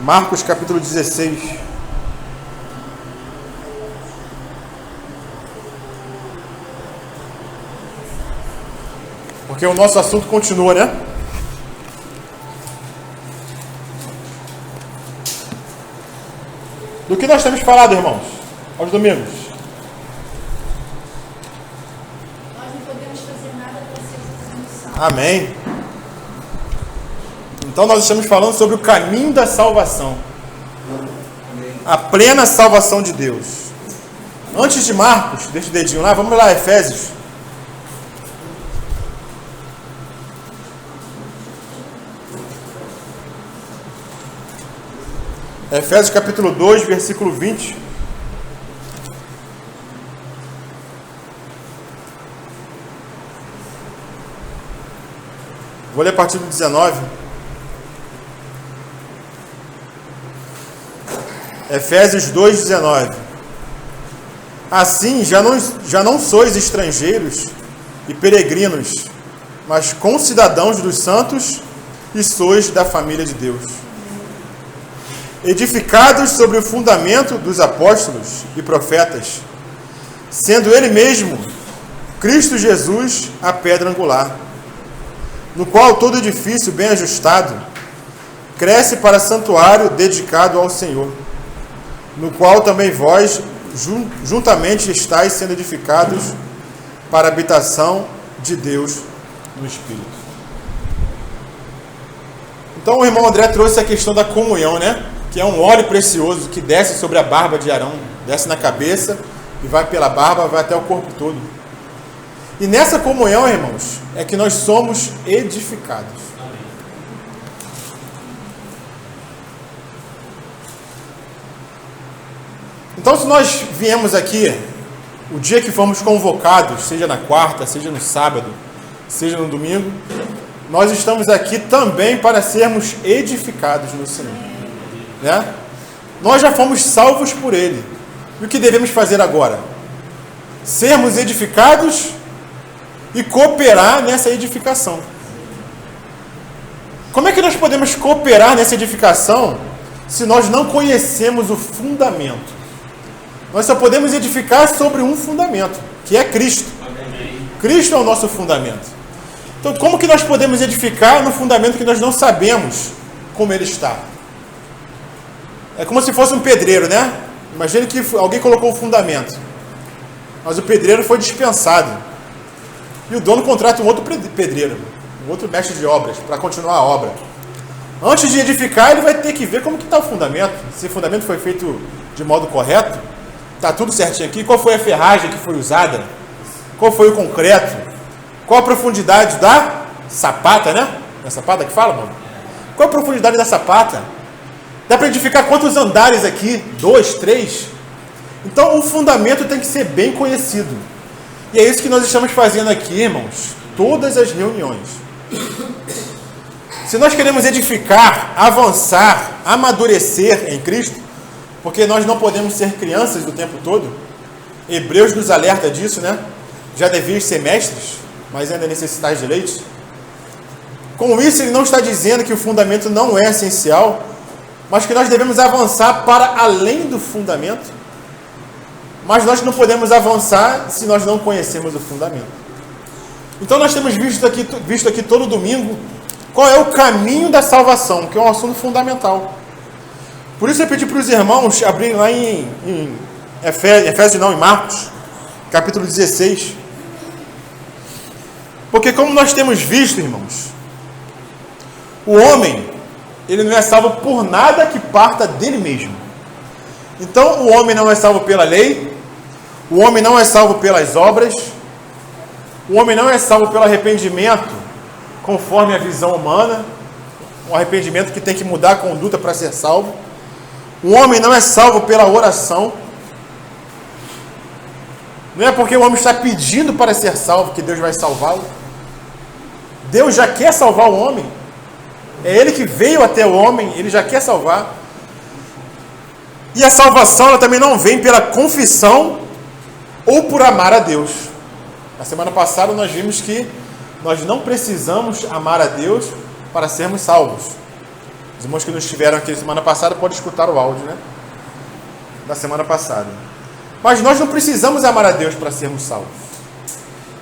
Marcos capítulo 16. Porque o nosso assunto continua, né? Do que nós temos falado, irmãos, aos domingos? Nós não podemos fazer nada para ser salvos. Amém. Então nós estamos falando sobre o caminho da salvação. A plena salvação de Deus. Antes de Marcos, deixa o dedinho lá, vamos lá, Efésios. Efésios capítulo 2, versículo 20. Vou ler a partir do 19. Efésios 2, 19. Assim, já não sois estrangeiros e peregrinos, mas concidadãos dos santos e sois da família de Deus, edificados sobre o fundamento dos apóstolos e profetas, sendo Ele mesmo, Cristo Jesus, a pedra angular, no qual todo edifício bem ajustado cresce para santuário dedicado ao Senhor, no qual também vós juntamente estáis sendo edificados para a habitação de Deus no Espírito. Então o irmão André trouxe a questão da comunhão, né? Que é um óleo precioso que desce sobre a barba de Arão, desce na cabeça e vai pela barba, vai até o corpo todo. E nessa comunhão, irmãos, é que nós somos edificados. Então, se nós viemos aqui, o dia que fomos convocados, seja na quarta, seja no sábado, seja no domingo, nós estamos aqui também para sermos edificados no Senhor. Né? Nós já fomos salvos por Ele. E o que devemos fazer agora? Sermos edificados e cooperar nessa edificação. Como é que nós podemos cooperar nessa edificação se nós não conhecemos o fundamento? Nós só podemos edificar sobre um fundamento, que é Cristo. Amém. Cristo é o nosso fundamento. Então, como que nós podemos edificar no fundamento que nós não sabemos como ele está? É como se fosse um pedreiro, né? Imagine que alguém colocou um fundamento, mas o pedreiro foi dispensado. E o dono contrata um outro pedreiro, um outro mestre de obras, para continuar a obra. Antes de edificar, ele vai ter que ver como que está o fundamento. Se o fundamento foi feito de modo correto, está tudo certinho aqui. Qual foi a ferragem que foi usada? Qual foi o concreto? Qual a profundidade da sapata, né? É a sapata que fala, mano? Qual a profundidade da sapata? Dá para edificar quantos andares aqui? 2, 3? Então, o fundamento tem que ser bem conhecido. E é isso que nós estamos fazendo aqui, irmãos. Todas as reuniões. Se nós queremos edificar, avançar, amadurecer em Cristo, porque nós não podemos ser crianças do tempo todo. Hebreus nos alerta disso, né? Já deviam ser mestres, mas ainda necessitais de leite. Com isso, ele não está dizendo que o fundamento não é essencial, mas que nós devemos avançar para além do fundamento. Mas nós não podemos avançar se nós não conhecermos o fundamento. Então nós temos visto aqui todo domingo qual é o caminho da salvação, que é um assunto fundamental. Por isso eu pedi para os irmãos abrirem lá em em Marcos, capítulo 16. Porque como nós temos visto, irmãos, o homem, ele não é salvo por nada que parta dele mesmo. Então o homem não é salvo pela lei, o homem não é salvo pelas obras, o homem não é salvo pelo arrependimento, conforme a visão humana, um arrependimento que tem que mudar a conduta para ser salvo. O homem não é salvo pela oração. Não é porque o homem está pedindo para ser salvo que Deus vai salvá-lo. Deus já quer salvar o homem. É Ele que veio até o homem, Ele já quer salvar. E a salvação ela também não vem pela confissão ou por amar a Deus. Na semana passada nós vimos que nós não precisamos amar a Deus para sermos salvos. Os irmãos que não estiveram aqui semana passada podem escutar o áudio, né? Da semana passada. Mas nós não precisamos amar a Deus para sermos salvos.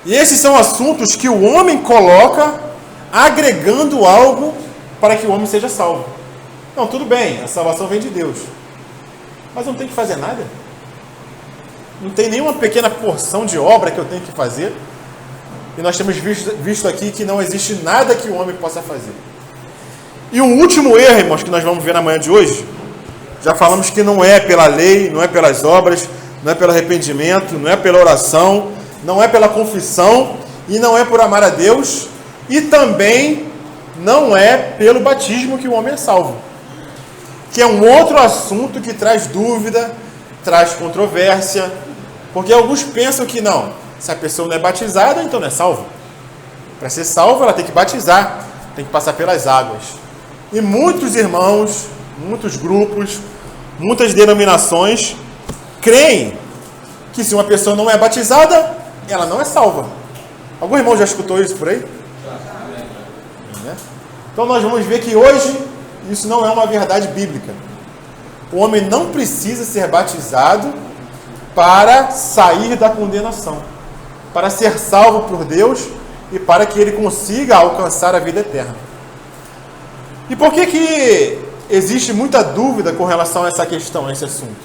E esses são assuntos que o homem coloca agregando algo para que o homem seja salvo. Não, tudo bem, a salvação vem de Deus. Mas não tem que fazer nada. Não tem nenhuma pequena porção de obra que eu tenho que fazer. E nós temos visto aqui que não existe nada que o homem possa fazer. E um último erro, irmãos, que nós vamos ver na manhã de hoje, já falamos que não é pela lei, não é pelas obras, não é pelo arrependimento, não é pela oração, não é pela confissão, e não é por amar a Deus, e também não é pelo batismo que o homem é salvo. Que é um outro assunto que traz dúvida, traz controvérsia, porque alguns pensam que não, se a pessoa não é batizada, então não é salvo. Para ser salvo, ela tem que batizar, tem que passar pelas águas. E muitos irmãos, muitos grupos, muitas denominações creem que se uma pessoa não é batizada, ela não é salva. Algum irmão já escutou isso por aí? Então nós vamos ver que hoje isso não é uma verdade bíblica. O homem não precisa ser batizado para sair da condenação, para ser salvo por Deus e para que ele consiga alcançar a vida eterna. E por que existe muita dúvida com relação a essa questão, a esse assunto?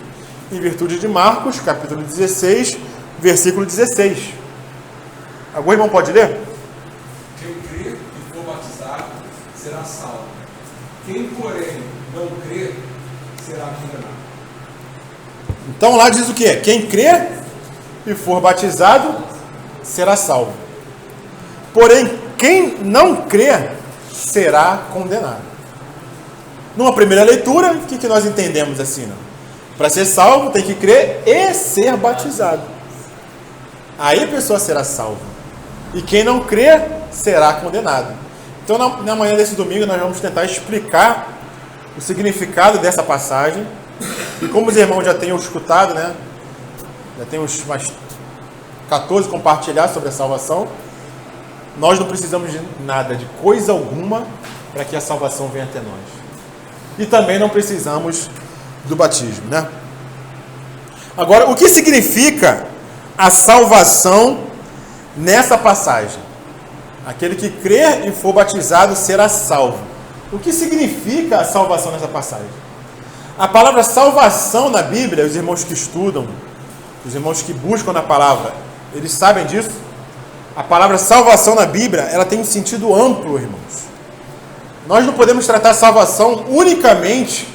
Em virtude de Marcos, capítulo 16, versículo 16. Algum irmão pode ler? Quem crer e for batizado será salvo. Quem, porém, não crer será condenado. Então lá diz o quê? Quem crer e for batizado será salvo. Porém, quem não crer será condenado. Numa primeira leitura, o que nós entendemos assim? Para ser salvo, tem que crer e ser batizado. Aí a pessoa será salva. E quem não crer será condenado. Então, na manhã desse domingo, nós vamos tentar explicar o significado dessa passagem. E como os irmãos já tenham escutado, né? Já tem uns mais 14 compartilhar sobre a salvação. Nós não precisamos de nada, de coisa alguma, para que a salvação venha até nós. E também não precisamos do batismo, né? Agora, o que significa a salvação nessa passagem? Aquele que crer e for batizado será salvo. O que significa a salvação nessa passagem? A palavra salvação na Bíblia, os irmãos que estudam, os irmãos que buscam na palavra, eles sabem disso? A palavra salvação na Bíblia, ela tem um sentido amplo, irmãos. Nós não podemos tratar salvação unicamente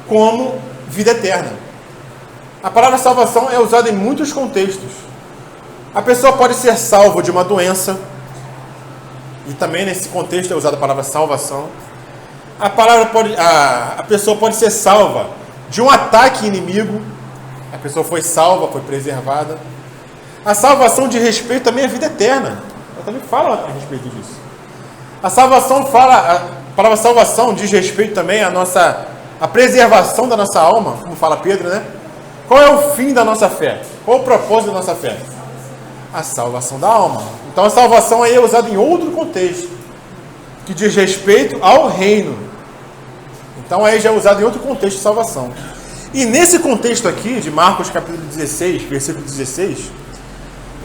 como vida eterna. A palavra salvação é usada em muitos contextos. A pessoa pode ser salva de uma doença, e também nesse contexto é usada a palavra salvação. A pessoa pode ser salva de um ataque inimigo. A pessoa foi salva, foi preservada. A salvação diz respeito também à vida eterna. Ela também fala a respeito disso. A palavra salvação diz respeito também à preservação da nossa alma, como fala Pedro, né? Qual é o fim da nossa fé? Qual é o propósito da nossa fé? A salvação da alma. Então a salvação aí é usada em outro contexto, que diz respeito ao reino. Então aí já é usado em outro contexto de salvação. E nesse contexto aqui, de Marcos capítulo 16, versículo 16,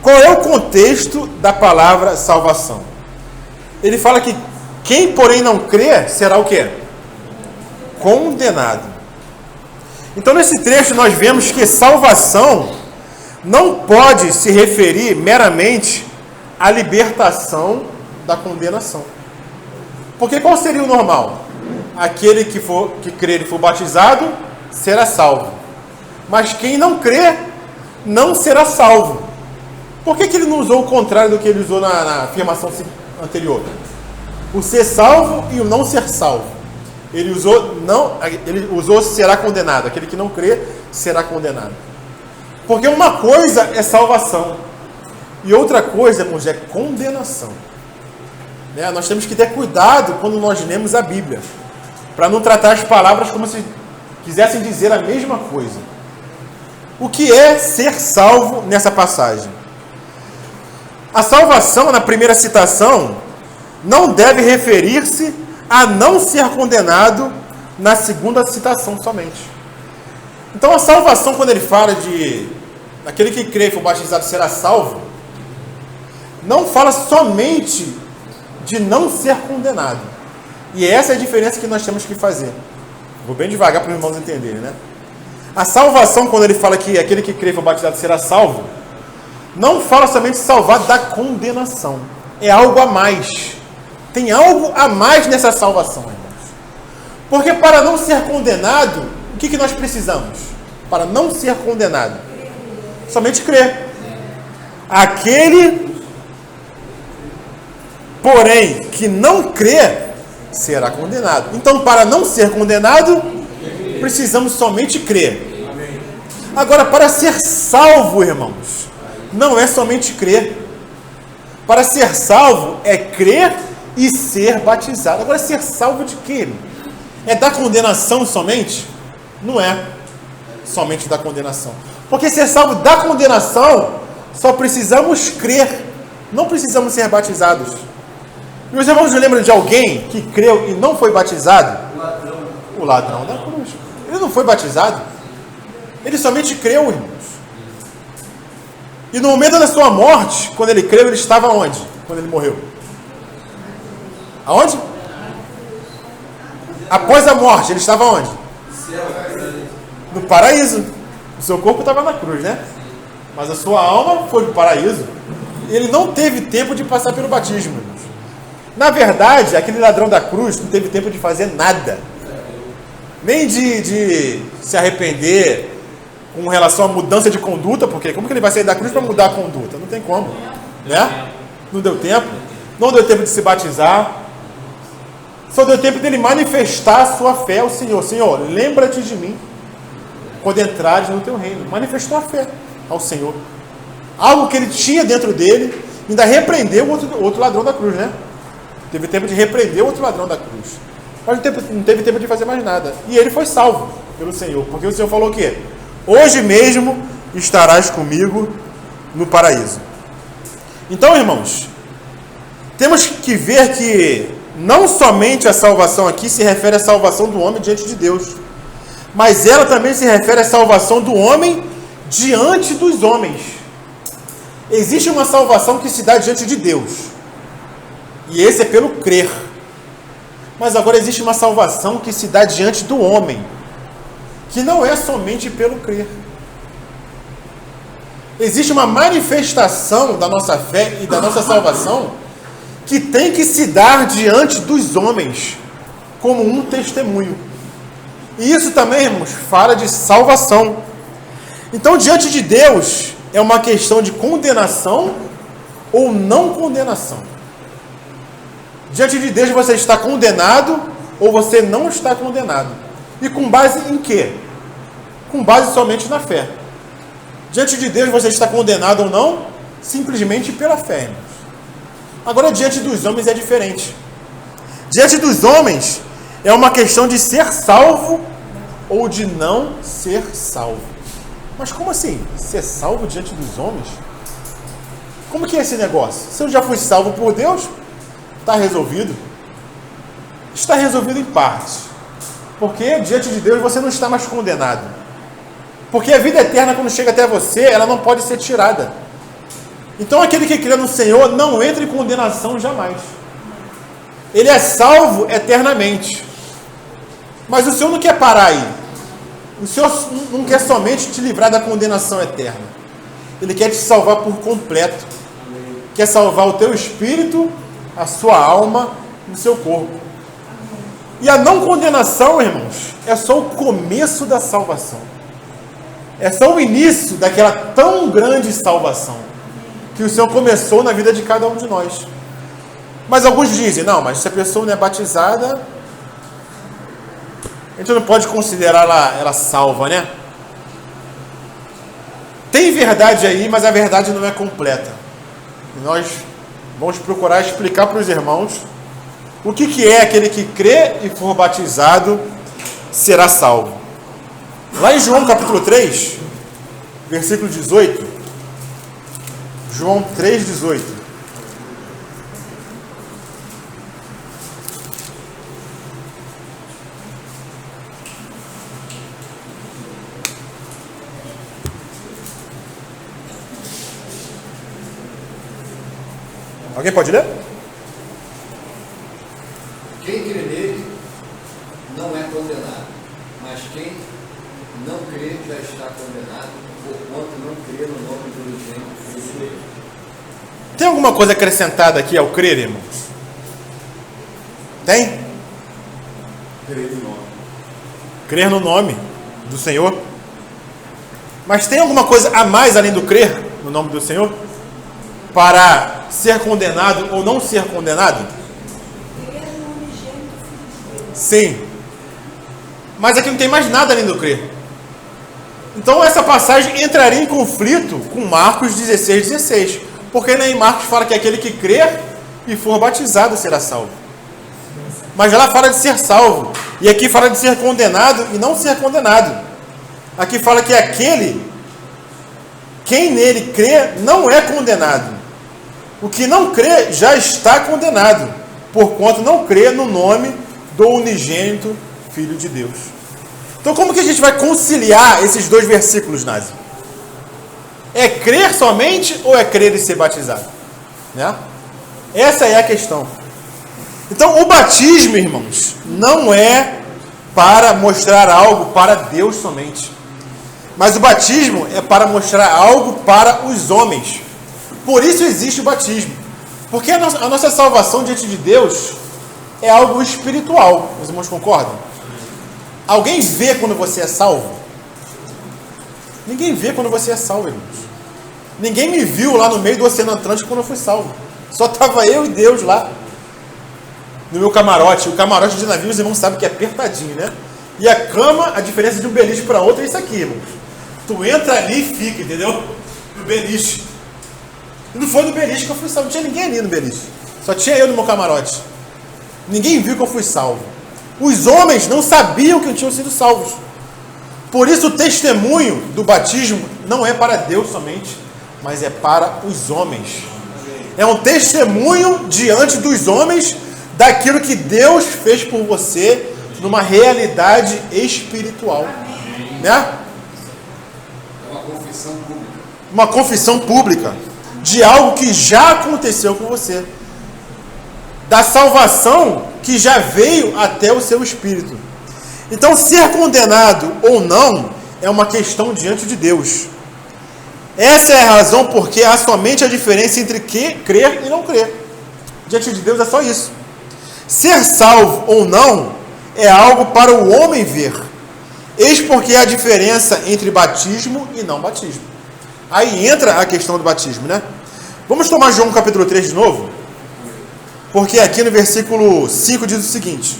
qual é o contexto da palavra salvação? Ele fala que quem, porém, não crer, será o quê? Condenado. Então, nesse trecho, nós vemos que salvação não pode se referir meramente à libertação da condenação. Porque qual seria o normal? Aquele que crer e for batizado, será salvo. Mas quem não crer, não será salvo. Por que ele não usou o contrário do que ele usou na afirmação anterior? O ser salvo e o não ser salvo. Ele usou será condenado. Aquele que não crê será condenado. Porque uma coisa é salvação e outra coisa, irmãos, é condenação. Nós temos que ter cuidado quando nós lemos a Bíblia, para não tratar as palavras como se quisessem dizer a mesma coisa. O que é ser salvo nessa passagem? A salvação, na primeira citação, não deve referir-se a não ser condenado na segunda citação somente. Então a salvação, quando ele fala de aquele que crê e for batizado será salvo, não fala somente de não ser condenado. E essa é a diferença que nós temos que fazer. Vou bem devagar para os irmãos entenderem, né? A salvação, quando ele fala que aquele que crê e for batizado será salvo, não fala somente salvar da condenação. É algo a mais. Tem algo a mais nessa salvação, irmãos. Porque para não ser condenado, o que nós precisamos? Para não ser condenado? Somente crer. Aquele, porém, que não crê, será condenado. Então, para não ser condenado, precisamos somente crer. Agora, para ser salvo, irmãos, não é somente crer. Para ser salvo é crer e ser batizado. Agora, ser salvo de quê? É da condenação somente? Não é somente da condenação. Porque ser salvo da condenação, só precisamos crer. Não precisamos ser batizados. Meus irmãos, lembram de alguém que creu e não foi batizado? O ladrão da cruz. Ele não foi batizado. Ele somente creu, irmãos. E no momento da sua morte, quando ele creu, ele estava onde? Quando ele morreu? Aonde? Após a morte, ele estava onde? No paraíso. O seu corpo estava na cruz, né? Mas a sua alma foi para o paraíso. Ele não teve tempo de passar pelo batismo, irmãos. Na verdade, aquele ladrão da cruz não teve tempo de fazer nada. Nem de se arrepender com relação à mudança de conduta, porque como que ele vai sair da cruz para mudar a conduta? Não tem como, né? Não deu tempo. Não deu tempo de se batizar. Só deu tempo dele manifestar a sua fé ao Senhor. Senhor, lembra-te de mim quando entrares no teu reino. Manifestou a fé ao Senhor. Algo que ele tinha dentro dele, ainda repreendeu o outro ladrão da cruz, né? Teve tempo de repreender o outro ladrão da cruz. Mas não teve tempo de fazer mais nada. E ele foi salvo pelo Senhor. Porque o Senhor falou o quê? Hoje mesmo estarás comigo no paraíso. Então, irmãos, temos que ver que não somente a salvação aqui se refere à salvação do homem diante de Deus, mas ela também se refere à salvação do homem diante dos homens. Existe uma salvação que se dá diante de Deus. E esse é pelo crer. Mas agora existe uma salvação que se dá diante do homem, que não é somente pelo crer. Existe uma manifestação da nossa fé e da nossa salvação que tem que se dar diante dos homens, como um testemunho. E isso também, irmãos, fala de salvação. Então, diante de Deus, é uma questão de condenação ou não condenação. Diante de Deus você está condenado ou você não está condenado. E com base em quê? Com base somente na fé. Diante de Deus você está condenado ou não? Simplesmente pela fé, irmãos. Agora, diante dos homens é diferente. Diante dos homens é uma questão de ser salvo ou de não ser salvo. Mas como assim? Ser salvo diante dos homens? Como que é esse negócio? Se eu já fui salvo por Deus, está resolvido? Está resolvido em parte. Porque diante de Deus você não está mais condenado. Porque a vida eterna, quando chega até você, ela não pode ser tirada. Então aquele que crê no Senhor não entra em condenação jamais. Ele é salvo eternamente. Mas o Senhor não quer parar aí. O Senhor não quer somente te livrar da condenação eterna. Ele quer te salvar por completo. Quer salvar o teu espírito, a sua alma e o seu corpo. E a não condenação, irmãos, é só o começo da salvação. É só o início daquela tão grande salvação que o Senhor começou na vida de cada um de nós. Mas alguns dizem, não, mas se a pessoa não é batizada, a gente não pode considerar ela salva, né? Tem verdade aí, mas a verdade não é completa. E nós vamos procurar explicar para os irmãos o que é aquele que crê e for batizado será salvo. Lá em João capítulo 3, versículo 18, João 3, 18. Alguém pode ler? Quem crê nele não é condenado, mas quem não crê já está condenado, porquanto não crê no nome do unigênito Filho de Deus. Tem alguma coisa acrescentada aqui ao crer, irmãos? Tem? Crê no nome. Crer no nome do Senhor. Mas tem alguma coisa a mais além do crer no nome do Senhor? Para ser condenado ou não ser condenado? Crer no unigênito Filho de Deus. Sim. Mas aqui não tem mais nada além do crer. Então essa passagem entraria em conflito com Marcos 16:16. Porque em Marcos fala que aquele que crer e for batizado será salvo. Mas lá fala de ser salvo. E aqui fala de ser condenado e não ser condenado. Aqui fala que quem nele crê não é condenado. O que não crê já está condenado, porquanto não crê no nome do unigênito Filho de Deus. Então como que a gente vai conciliar esses dois versículos, Nazi? É crer somente ou é crer e ser batizado? Né? Essa é a questão. Então o batismo, irmãos, não é para mostrar algo para Deus somente. Mas o batismo é para mostrar algo para os homens. Por isso existe o batismo. Porque a nossa salvação diante de Deus é algo espiritual. Os irmãos concordam? Alguém vê quando você é salvo? Ninguém vê quando você é salvo, irmãos. Ninguém me viu lá no meio do Oceano Atlântico quando eu fui salvo. Só estava eu e Deus lá. No meu camarote. O camarote de navio, os irmãos sabem que é apertadinho, né? E a cama, a diferença de um beliche para outro é isso aqui, irmãos. Tu entra ali e fica, entendeu? No beliche. E não foi no beliche que eu fui salvo. Não tinha ninguém ali no beliche. Só tinha eu no meu camarote. Ninguém viu que eu fui salvo. Os homens não sabiam que tinham sido salvos. Por isso o testemunho do batismo não é para Deus somente, mas é para os homens. É um testemunho diante dos homens daquilo que Deus fez por você numa realidade espiritual. Né? É uma confissão pública. Uma confissão pública de algo que já aconteceu com você. Da salvação que já veio até o seu espírito. Então, ser condenado ou não é uma questão diante de Deus. Essa é a razão porque há somente a diferença entre crer e não crer. Diante de Deus é só isso. Ser salvo ou não é algo para o homem ver. Eis porque há a diferença entre batismo e não batismo. Aí entra a questão do batismo, né? Vamos tomar João capítulo 3 de novo? Porque aqui no versículo 5 diz o seguinte.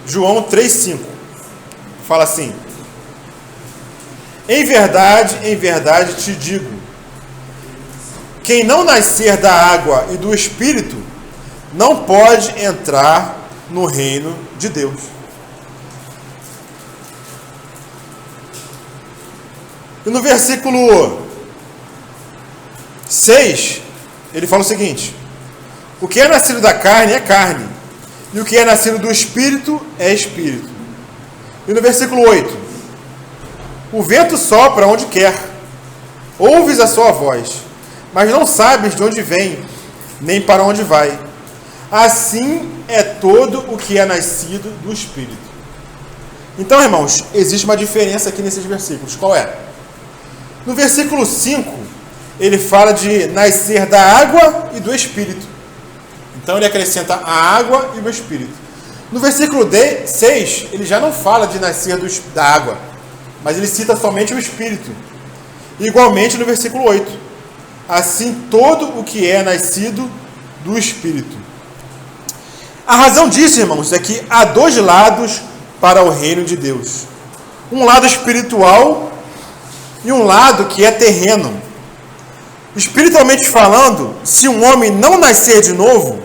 João 3,5 fala assim: em verdade te digo, quem não nascer da água e do Espírito não pode entrar no reino de Deus. E no versículo 6, ele fala o seguinte: o que é nascido da carne é carne, e o que é nascido do Espírito é Espírito. E no versículo 8, o vento sopra onde quer, ouves a sua voz, mas não sabes de onde vem, nem para onde vai. Assim é todo o que é nascido do Espírito. Então, irmãos, existe uma diferença aqui nesses versículos. Qual é? No versículo 5, ele fala de nascer da água e do Espírito. Então, ele acrescenta a água e o Espírito. No versículo 6, ele já não fala de nascer da água, mas ele cita somente o Espírito. Igualmente no versículo 8. Assim, todo o que é nascido do Espírito. A razão disso, irmãos, é que há dois lados para o reino de Deus. Um lado espiritual e um lado que é terreno. Espiritualmente falando, se um homem não nascer de novo,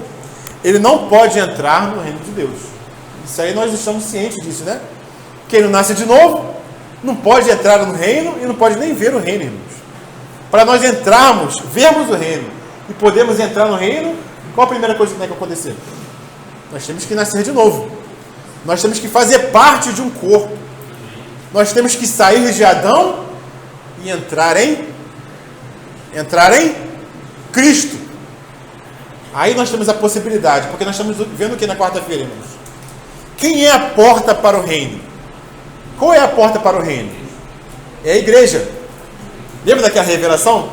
ele não pode entrar no reino de Deus. Isso aí nós estamos cientes disso, né? Quem não nasce de novo, não pode entrar no reino e não pode nem ver o reino, irmãos. Para nós entrarmos, vermos o reino e podermos entrar no reino, qual a primeira coisa que tem que acontecer? Nós temos que nascer de novo. Nós temos que fazer parte de um corpo. Nós temos que sair de Adão e entrar em Cristo. Aí nós temos a possibilidade, porque nós estamos vendo o que na quarta-feira, irmãos? Quem é a porta para o reino? Qual é a porta para o reino? É a igreja. Lembra daquela revelação?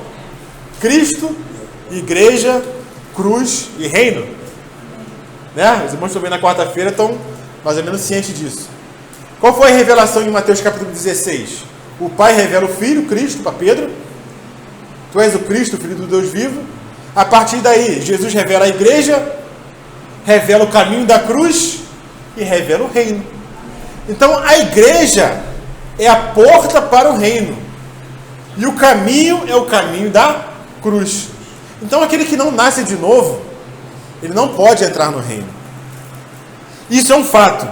Cristo, igreja, cruz e reino. Né? Os irmãos que estão vendo na quarta-feira estão mais ou menos cientes disso. Qual foi a revelação em Mateus capítulo 16? O Pai revela o Filho, Cristo, para Pedro. Tu és o Cristo, o Filho do Deus vivo. A partir daí, Jesus revela a igreja, revela o caminho da cruz e revela o reino. Então, a igreja é a porta para o reino. E o caminho é o caminho da cruz. Então, aquele que não nasce de novo, ele não pode entrar no reino. Isso é um fato.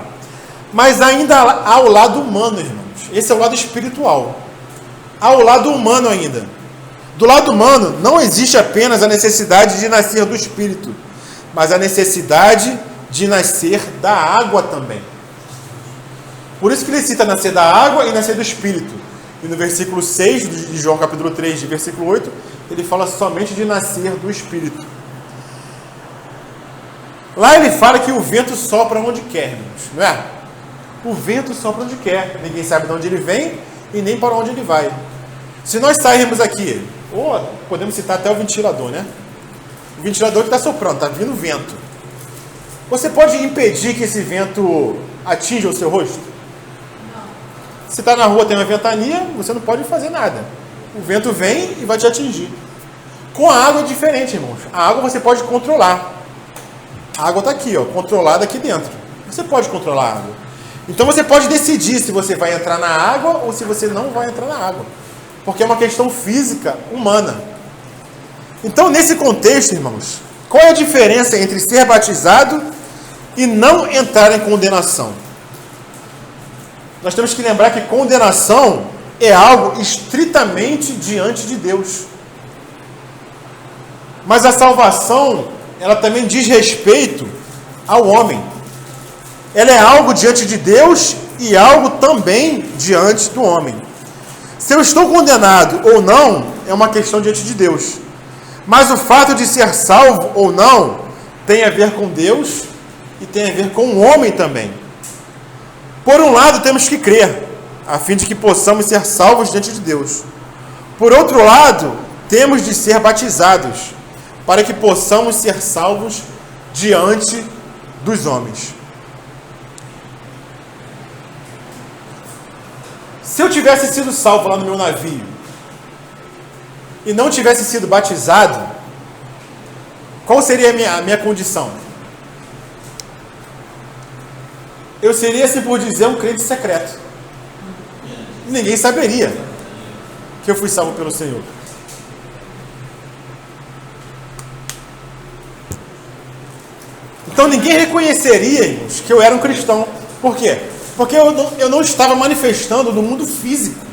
Mas ainda há o lado humano, irmãos. Esse é o lado espiritual. Há o lado humano ainda. Do lado humano, não existe apenas a necessidade de nascer do Espírito, mas a necessidade de nascer da água também. Por isso que ele cita nascer da água e nascer do Espírito. E no versículo 6 de João capítulo 3, de versículo 8, ele fala somente de nascer do Espírito. Lá ele fala que o vento sopra onde quer, irmãos, não é? O vento sopra onde quer. Ninguém sabe de onde ele vem e nem para onde ele vai. Se nós sairmos aqui, ou podemos citar até o ventilador, né? O ventilador que está soprando, está vindo vento. Você pode impedir que esse vento atinja o seu rosto? Não. Se está na rua, tem uma ventania, você não pode fazer nada. O vento vem e vai te atingir. Com a água é diferente, irmãos. A água você pode controlar. A água está aqui, ó, controlada aqui dentro. Você pode controlar a água. Então você pode decidir se você vai entrar na água ou se você não vai entrar na água. Porque é uma questão física, humana. Então, nesse contexto, irmãos, qual é a diferença entre ser batizado e não entrar em condenação? Nós temos que lembrar que condenação é algo estritamente diante de Deus. Mas a salvação, ela também diz respeito ao homem. Ela é algo diante de Deus e algo também diante do homem. Se eu estou condenado ou não, é uma questão diante de Deus. Mas o fato de ser salvo ou não tem a ver com Deus e tem a ver com o homem também. Por um lado, temos que crer, a fim de que possamos ser salvos diante de Deus. Por outro lado, temos de ser batizados, para que possamos ser salvos diante dos homens. Se eu tivesse sido salvo lá no meu navio e não tivesse sido batizado, qual seria a minha condição? Eu seria, assim por dizer, um crente secreto. Ninguém saberia que eu fui salvo pelo Senhor. Então ninguém reconheceria, irmãos, que eu era um cristão. Por quê? Porque eu não estava manifestando no mundo físico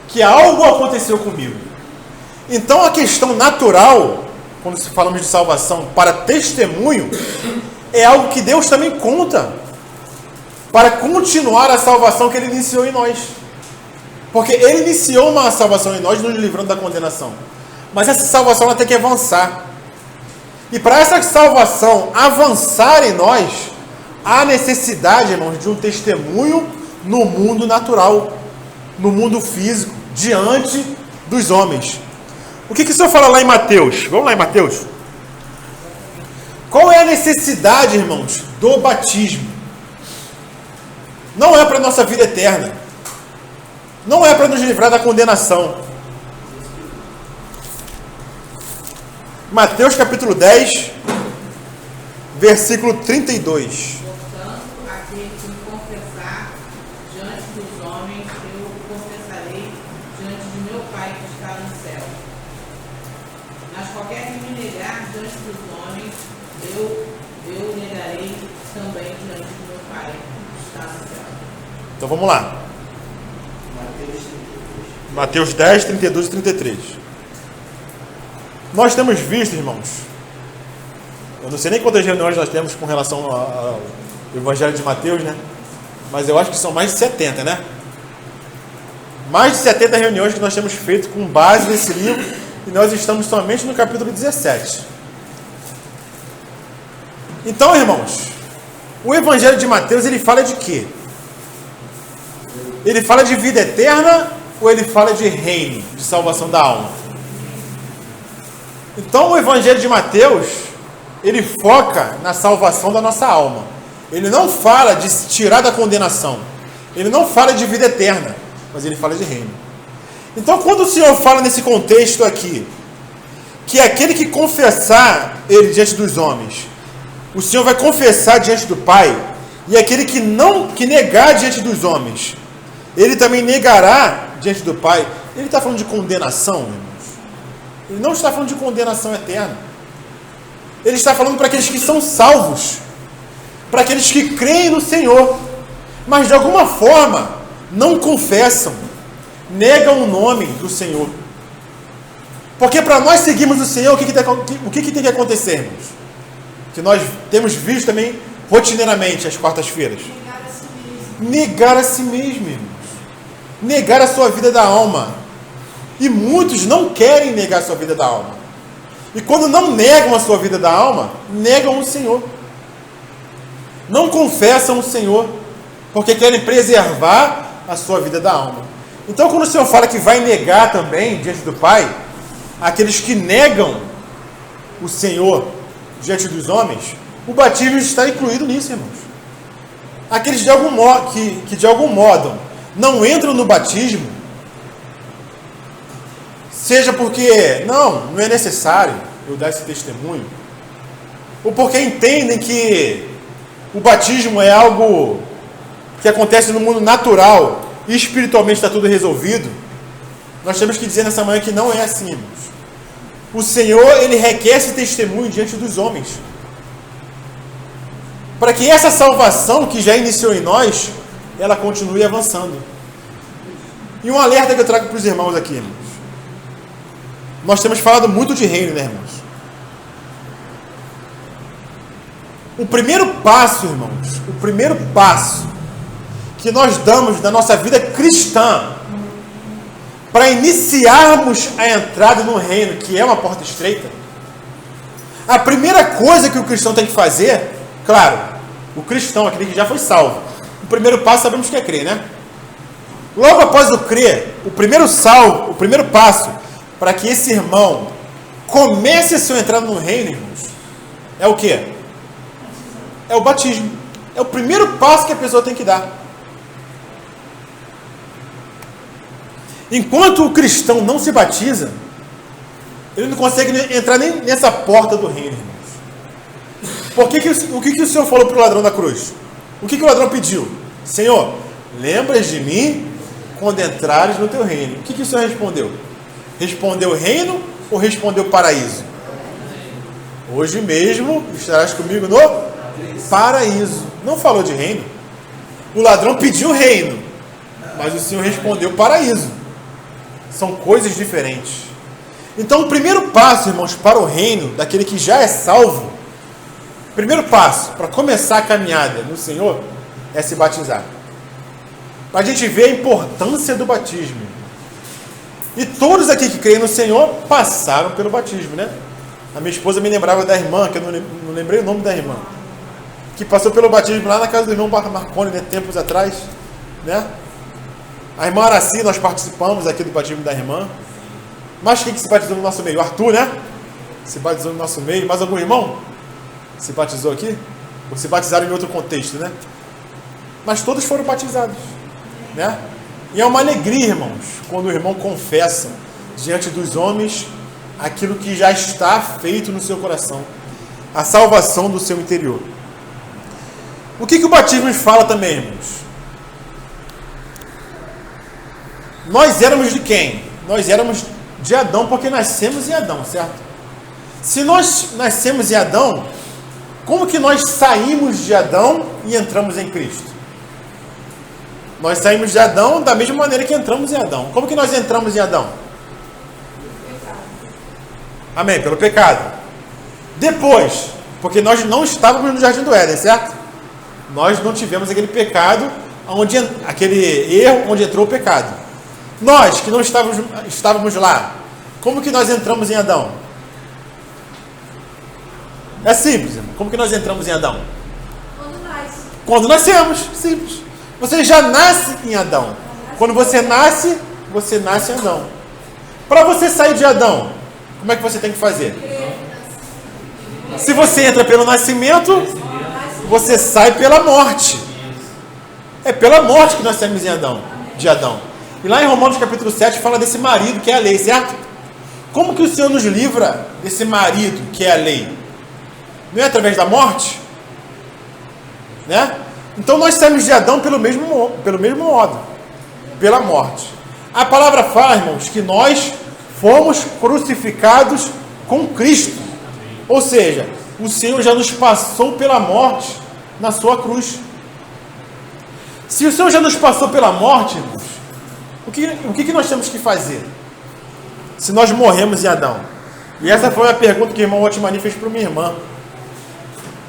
que algo aconteceu comigo. Então a questão natural, quando se falamos de salvação para testemunho, é algo que Deus também conta para continuar a salvação que Ele iniciou em nós. Porque Ele iniciou uma salvação em nós, nos livrando da condenação. Mas essa salvação ela tem que avançar. E para essa salvação avançar em nós, há necessidade, irmãos, de um testemunho no mundo natural, no mundo físico, diante dos homens. O que o Senhor fala lá em Mateus? Vamos lá em Mateus. Qual é a necessidade, irmãos, do batismo? Não é para a nossa vida eterna. Não é para nos livrar da condenação. Mateus capítulo 10, versículo 32. Portanto, aquele que me confessar diante dos homens, eu o confessarei diante de meu Pai que está no céu. Mas qualquer que me negar diante dos homens, eu negarei também diante do meu Pai que está no céu. Então vamos lá. Mateus 10, 32 e 33. Nós temos visto, irmãos, eu não sei nem quantas reuniões nós temos com relação ao Evangelho de Mateus, né? Mas eu acho que são mais de 70, né? Mais de 70 reuniões que nós temos feito com base nesse livro, e nós estamos somente no capítulo 17. Então, irmãos, o Evangelho de Mateus, ele fala de quê? Ele fala de vida eterna ou ele fala de reino, de salvação da alma? Então, o Evangelho de Mateus, ele foca na salvação da nossa alma. Ele não fala de se tirar da condenação. Ele não fala de vida eterna, mas ele fala de reino. Então, quando o Senhor fala nesse contexto aqui, que aquele que confessar ele diante dos homens, o Senhor vai confessar diante do Pai, e aquele que negar diante dos homens, ele também negará diante do Pai. Ele está falando de condenação, irmãos? Ele não está falando de condenação eterna. Ele está falando para aqueles que são salvos, para aqueles que creem no Senhor, mas de alguma forma não confessam, negam o nome do Senhor. Porque para nós seguirmos o Senhor, o que tem que acontecer, irmãos? Que nós temos visto também rotineiramente às quartas-feiras. Negar a si mesmo. Negar a si mesmo, irmãos. Negar a sua vida da alma. E muitos não querem negar a sua vida da alma. E quando não negam a sua vida da alma, negam o Senhor. Não confessam o Senhor, porque querem preservar a sua vida da alma. Então, quando o Senhor fala que vai negar também diante do Pai, aqueles que negam o Senhor diante dos homens, o batismo está incluído nisso, irmãos. Aqueles de algum modo, que de algum modo não entram no batismo, seja porque não é necessário eu dar esse testemunho, ou porque entendem que o batismo é algo que acontece no mundo natural e espiritualmente está tudo resolvido, nós temos que dizer nessa manhã que não é assim, irmãos. O Senhor, ele requer esse testemunho diante dos homens, para que essa salvação que já iniciou em nós, ela continue avançando. E um alerta que eu trago para os irmãos aqui, irmãos. Nós temos falado muito de reino, né, irmãos? O primeiro passo, irmãos, o primeiro passo que nós damos na nossa vida cristã para iniciarmos a entrada no reino, que é uma porta estreita, a primeira coisa que o cristão tem que fazer, claro, o cristão, aquele que já foi salvo, o primeiro passo sabemos que é crer, né? Logo após o crer, o primeiro passo para que esse irmão comece a sua entrada no reino, irmãos, é o quê? É o batismo. É o primeiro passo que a pessoa tem que dar. Enquanto o cristão não se batiza, ele não consegue entrar nem nessa porta do reino, irmãos. O que o Senhor falou para o ladrão da cruz? O que o ladrão pediu? Senhor, lembras de mim quando entrares no teu reino. O que o Senhor respondeu? Respondeu reino ou respondeu paraíso? Hoje mesmo estarás comigo no paraíso. Não falou de reino. O ladrão pediu reino, mas o Senhor respondeu paraíso. São coisas diferentes. Então, o primeiro passo, irmãos, para o reino daquele que já é salvo, o primeiro passo para começar a caminhada no Senhor é se batizar. Para a gente ver a importância do batismo. E todos aqui que creem no Senhor passaram pelo batismo, né? A minha esposa me lembrava da irmã, que eu não lembrei o nome da irmã, que passou pelo batismo lá na casa do irmão Marconi, né, tempos atrás, né? A irmã Araci, nós participamos aqui do batismo da irmã. Mas quem que se batizou no nosso meio? O Arthur, né? Se batizou no nosso meio. Mais algum irmão se batizou aqui? Ou se batizaram em outro contexto, né? Mas todos foram batizados, né? E é uma alegria, irmãos, quando o irmão confessa diante dos homens aquilo que já está feito no seu coração, a salvação do seu interior. O que o batismo nos fala também, irmãos? Nós éramos de quem? Nós éramos de Adão, porque nascemos em Adão, certo? Se nós nascemos em Adão, como que nós saímos de Adão e entramos em Cristo? Nós saímos de Adão da mesma maneira que entramos em Adão. Como que nós entramos em Adão? Amém? Pelo pecado. Depois, porque nós não estávamos no Jardim do Éden, certo? Nós não tivemos aquele pecado, aquele erro onde entrou o pecado. Nós que não estávamos lá, como que nós entramos em Adão? É simples, irmão. Como que nós entramos em Adão? Quando nasce. Quando nascemos. Simples. Você já nasce em Adão. Quando você nasce em Adão. Para você sair de Adão, como é que você tem que fazer? Se você entra pelo nascimento, você sai pela morte. É pela morte que nós saímos de Adão. E lá em Romanos capítulo 7 fala desse marido que é a lei, certo? Como que o Senhor nos livra desse marido que é a lei? Não é através da morte? Né? Então nós saímos de Adão pelo mesmo modo, pela morte. A palavra fala, irmãos, que nós fomos crucificados com Cristo. Ou seja, o Senhor já nos passou pela morte na sua cruz. Se o Senhor já nos passou pela morte, irmãos, o que nós temos que fazer? Se nós morremos em Adão. E essa foi a pergunta que o irmão Otmani fez para minha irmã.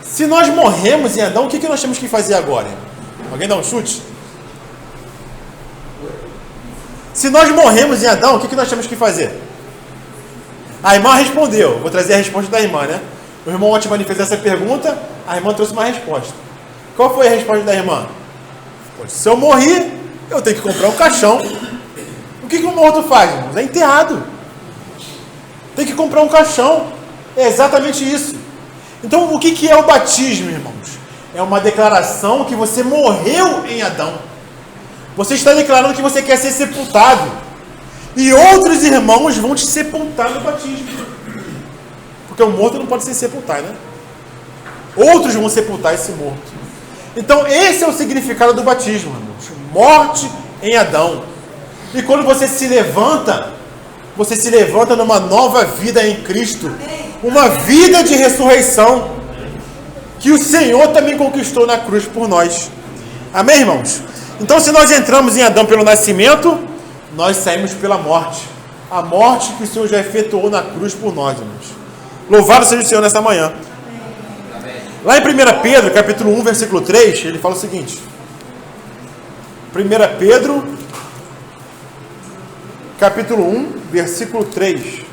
Se nós morremos em Adão, o que nós temos que fazer agora? Alguém dá um chute? Se nós morremos em Adão, o que nós temos que fazer? A irmã respondeu. Vou trazer a resposta da irmã, né? O irmão Otmani fez essa pergunta, a irmã trouxe uma resposta. Qual foi a resposta da irmã? Se eu morrer, eu tenho que comprar um caixão. O que o morto faz, irmãos? É enterrado. Tem que comprar um caixão. É exatamente isso. Então, o que é o batismo, irmãos? É uma declaração que você morreu em Adão. Você está declarando que você quer ser sepultado. E outros irmãos vão te sepultar no batismo. Porque o morto não pode se sepultar, né? Outros vão sepultar esse morto. Então, esse é o significado do batismo, irmãos. Morte em Adão. E quando você se levanta numa nova vida em Cristo. Uma vida de ressurreição. Que o Senhor também conquistou na cruz por nós. Amém, irmãos? Então, se nós entramos em Adão pelo nascimento, nós saímos pela morte. A morte que o Senhor já efetuou na cruz por nós, irmãos. Louvado seja o Senhor nessa manhã. Lá em 1 Pedro, capítulo 1, versículo 3, ele fala o seguinte. 1 Pedro, capítulo 1, versículo 3.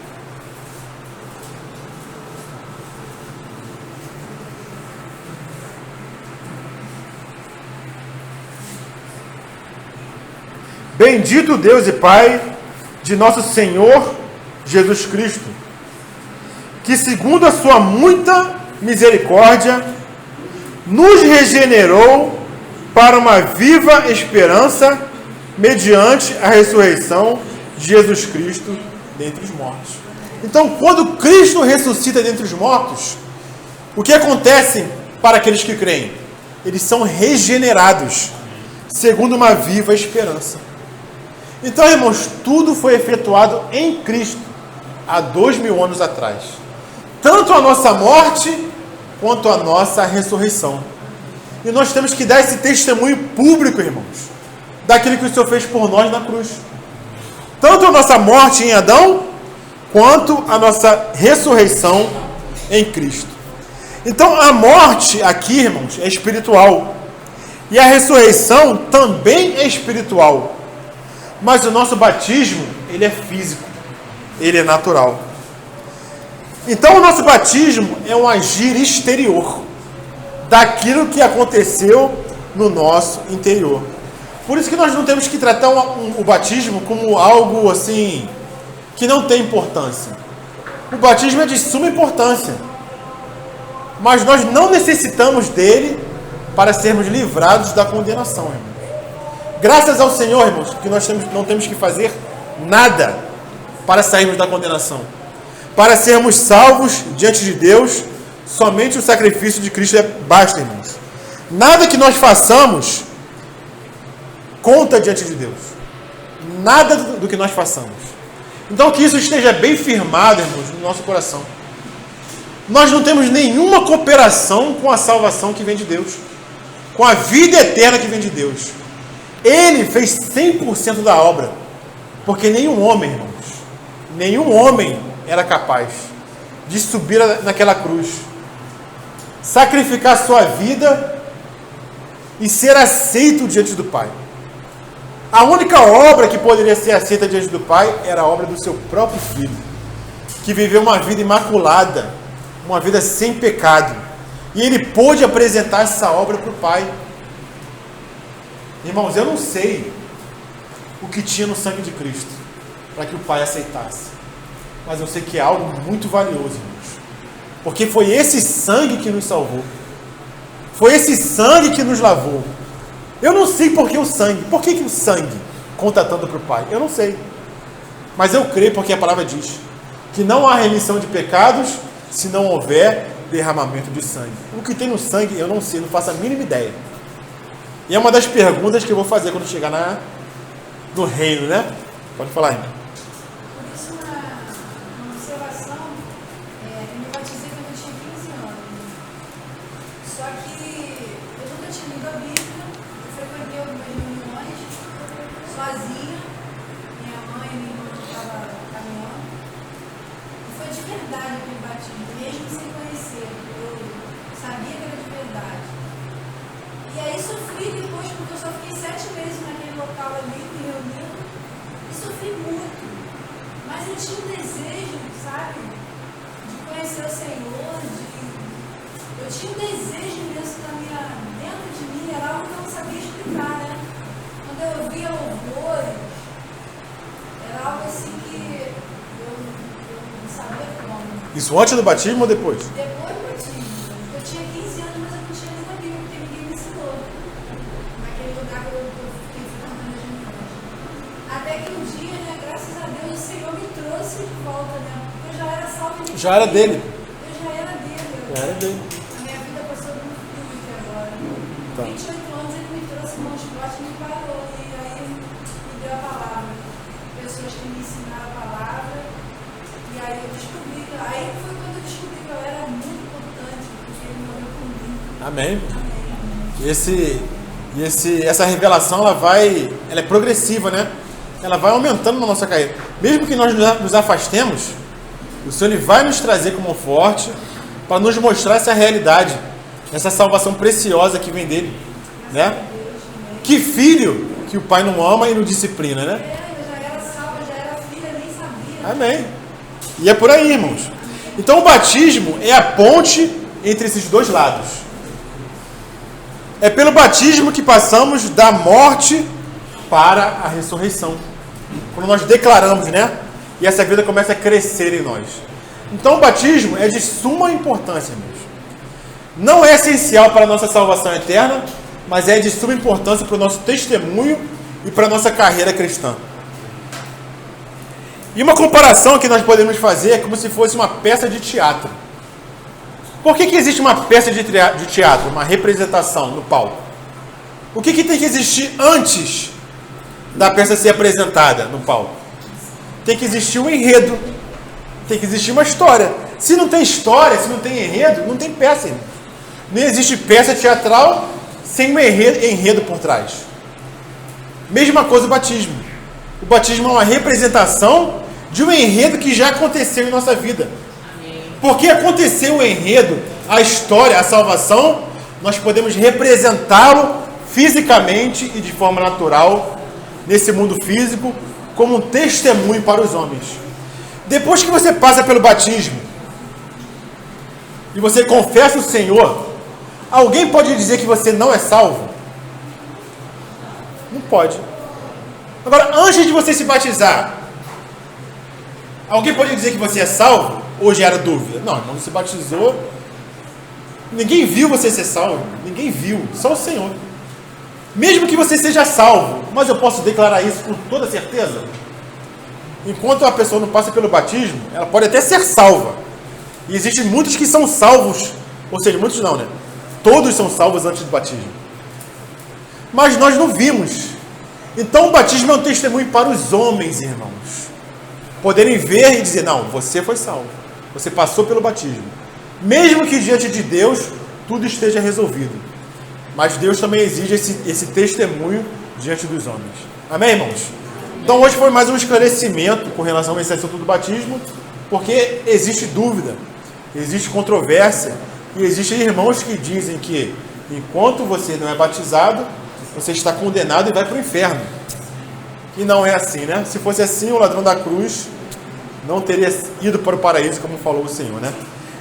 Bendito Deus e Pai de nosso Senhor Jesus Cristo, que segundo a sua muita misericórdia, nos regenerou para uma viva esperança mediante a ressurreição de Jesus Cristo dentre os mortos. Então, quando Cristo ressuscita dentre os mortos, o que acontece para aqueles que creem? Eles são regenerados segundo uma viva esperança. Então, irmãos, tudo foi efetuado em Cristo há 2000 anos atrás. Tanto a nossa morte quanto a nossa ressurreição. E nós temos que dar esse testemunho público, irmãos, daquilo que o Senhor fez por nós na cruz. Tanto a nossa morte em Adão, quanto a nossa ressurreição em Cristo. Então, a morte aqui, irmãos, é espiritual. E a ressurreição também é espiritual. Mas o nosso batismo, ele é físico. Ele é natural. Então, o nosso batismo é um agir exterior daquilo que aconteceu no nosso interior. Por isso que nós não temos que tratar o batismo como algo assim que não tem importância. O batismo é de suma importância. Mas nós não necessitamos dele para sermos livrados da condenação, irmãos. Graças ao Senhor, irmãos, que nós não temos que fazer nada para sairmos da condenação. Para sermos salvos diante de Deus, somente o sacrifício de Cristo basta, irmãos. Nada que nós façamos conta diante de Deus. Nada do que nós façamos. Então que isso esteja bem firmado, irmãos, no nosso coração. Nós não temos nenhuma cooperação com a salvação que vem de Deus. Com a vida eterna que vem de Deus. Ele fez 100% da obra. Porque nenhum homem, irmãos, nenhum homem era capaz de subir naquela cruz, sacrificar sua vida e ser aceito diante do Pai. A única obra que poderia ser aceita diante do Pai era a obra do seu próprio Filho, que viveu uma vida imaculada, uma vida sem pecado. E ele pôde apresentar essa obra para o Pai. Irmãos, eu não sei o que tinha no sangue de Cristo para que o Pai aceitasse. Mas eu sei que é algo muito valioso, irmãos. Porque foi esse sangue que nos salvou. Foi esse sangue que nos lavou. Eu não sei por que o sangue. Por que o sangue conta tanto para o Pai? Eu não sei. Mas eu creio porque a palavra diz que não há remissão de pecados se não houver derramamento de sangue. O que tem no sangue eu não sei, não faço a mínima ideia. E é uma das perguntas que eu vou fazer quando chegar no reino, né? Pode falar, irmão. Por isso, uma observação, eu me batizei quando eu tinha 15 anos. Só que eu nunca tinha lido a Bíblia, eu frequentei algumas reuniões sozinha, minha mãe e minha irmã estavam caminhando. E foi de verdade aquele batismo, mesmo sem conhecer, eu sabia que era de verdade. E aí sofri depois, porque eu só fiquei 7 meses naquele local ali, me reunindo, e sofri muito. Mas eu tinha um desejo, sabe, de conhecer o Senhor, eu tinha um desejo imenso dentro de mim, era algo que eu não sabia explicar, né? Quando eu ouvia louvores, era algo assim que eu não sabia como. Isso antes do batismo ou depois? Depois do batismo. Eu tinha 15 anos, mas eu não tinha lido a Bíblia, porque ninguém me ensinou. Naquele lugar que eu fiquei frequentando as reuniões. Até que um dia, né, graças a Deus, o Senhor me trouxe de volta, né? Porque eu já era salva. Já era dele. Eu já era dele. Já era dele. A minha vida passou muito fluida agora. Tá. 28 anos ele me trouxe um monte de bote e me parou. E aí me deu a palavra. Pessoas que me ensinaram a palavra. E aí eu descobri. Aí foi quando eu descobri que eu era muito importante, porque ele morreu por mim. Amém. Amém. Essa revelação ela é progressiva, né? Ela vai aumentando na nossa carreira. Mesmo que nós nos afastemos, o Senhor ele vai nos trazer como forte para nos mostrar essa realidade, essa salvação preciosa que vem dele, né? Que filho que o pai não ama e não disciplina, né? Eu já era salva, já era filha, nem sabia. Amém. E é por aí, irmãos. Então o batismo é a ponte entre esses dois lados. É pelo batismo que passamos da morte para a ressurreição. Quando nós declaramos, né? E essa vida começa a crescer em nós. Então o batismo é de suma importância, irmãos. Não é essencial para a nossa salvação eterna, mas é de suma importância para o nosso testemunho e para a nossa carreira cristã. E uma comparação que nós podemos fazer é como se fosse uma peça de teatro. Por que existe uma peça de teatro, uma representação no palco? O que tem que existir antes da peça ser apresentada no palco? Tem que existir um enredo, tem que existir uma história. Se não tem história, se não tem enredo, não tem peça. Não existe peça teatral sem um enredo por trás. Mesma coisa o batismo. O batismo é uma representação de um enredo que já aconteceu em nossa vida. Porque aconteceu o enredo, a história, a salvação, nós podemos representá-lo fisicamente e de forma natural nesse mundo físico como um testemunho para os homens. Depois que você passa pelo batismo e você confessa o Senhor, alguém pode dizer que você não é salvo? Não pode. Agora, antes de você se batizar, alguém pode dizer que você é salvo? Ou gera dúvida? Não, quando se batizou, ninguém viu você ser salvo. Ninguém viu, só o Senhor. Mesmo que você seja salvo, mas eu posso declarar isso com toda certeza? Enquanto a pessoa não passa pelo batismo, ela pode até ser salva. E existem muitos que são salvos, ou seja, muitos não, né? Todos são salvos antes do batismo. Mas nós não vimos. Então o batismo é um testemunho para os homens, irmãos. Poderem ver e dizer, não, você foi salvo. Você passou pelo batismo. Mesmo que diante de Deus tudo esteja resolvido. Mas Deus também exige esse testemunho diante dos homens. Amém, irmãos? Então hoje foi mais um esclarecimento com relação a esse assunto do batismo, porque existe dúvida, existe controvérsia, e existem irmãos que dizem que enquanto você não é batizado, você está condenado e vai para o inferno. E não é assim, né? Se fosse assim, o ladrão da cruz não teria ido para o paraíso, como falou o Senhor, né?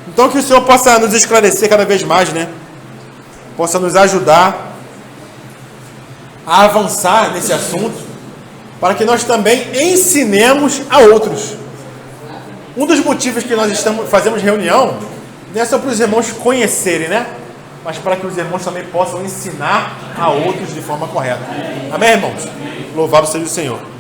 Então que o Senhor possa nos esclarecer cada vez mais, né? Possa nos ajudar a avançar nesse assunto, para que nós também ensinemos a outros. Um dos motivos que nós fazemos reunião não é só para os irmãos conhecerem, né? Mas para que os irmãos também possam ensinar a outros de forma correta. Amém, irmãos? Louvado seja o Senhor.